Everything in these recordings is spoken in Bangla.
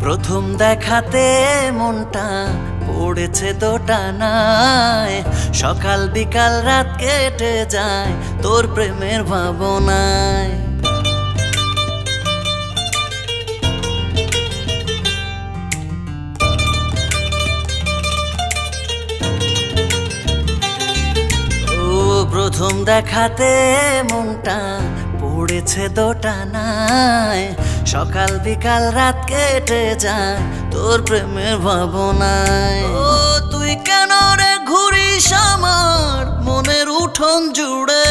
প্রথম দেখাতে মনটা পড়েছে দোটানায়, সকাল বিকাল রাত কেটে যায় তোর প্রেমের ভাবনায়। প্রথম দেখাতে মনটা পড়েছে দোটানায়, সকাল বিকাল রাত কেটে যায় তোর প্রেমের ভাবনায়। ও তুই কেন রে ঘুরিস আমার মনের উঠোন জুড়ে,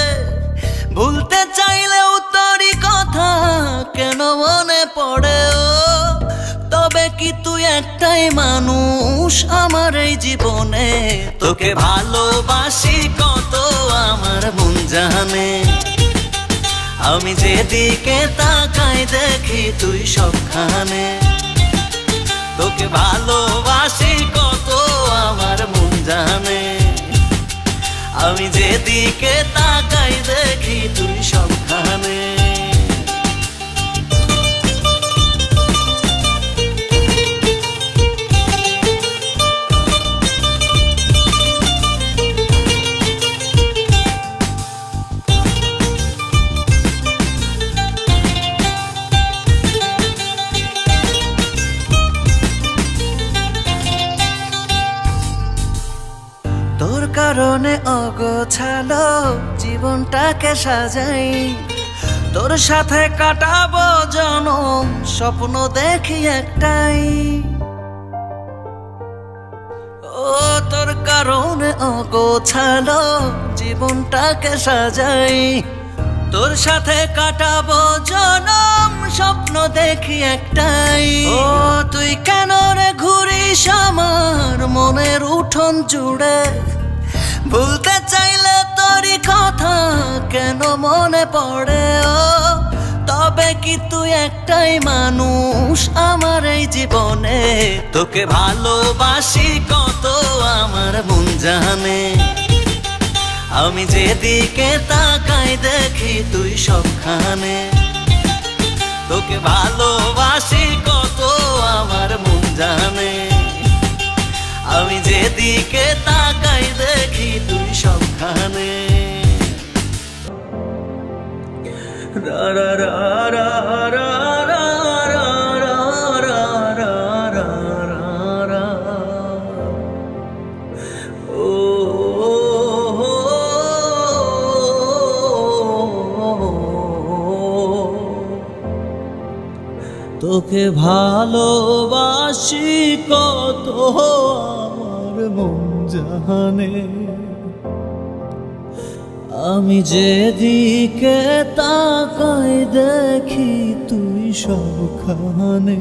ভুলতে চাইলেও তোরই কথা কেন মনে পড়ে। ও তবে কি তুই একটাই মানুষ আমার এই জীবনে, তোকে ভালোবাসি কত আমার মন জানে। আমি যেদিকে তাকাই দেখি তুই সবখানে, তোকে ভালোবাসি কত আমার মন জানে। আমি যেদিকে তাকাই দেখি তুই সবখানে। তোর কারণে অগোছালো জীবনটাকে সাজাই, তোর সাথে কাটাবো জনম স্বপ্ন দেখি একটাই। ও তোর কারণে অগোছালো জীবনটাকে সাজাই, তোর সাথে কাটাবো জনম স্বপ্ন দেখি একটাই। ও তুই কেন রে ঘুরিস আমার মনের উঠোন জুড়ে, ভুলতে চাইলে তোরই কথা কেন মনে পড়ে। ও তবে কি তুই একটাই মানুষ আমার এই জীবনে, তোকে ভালোবাসি কত আমার মন জানে। আমি যেদিকে তাকাই দেখি তুই সবখানে, তোকে ভালোবাসি কত আমার মন জানে। আমি যেদিকে তাকাই দেখি তুই সবখানে। রা রা রা রা রা রা রা রা রা রা রা। ও তোকে ভালোবাসি কত আমার মন জানে। আমি যেদিকে তাকাই দেখি তুই সবখানে।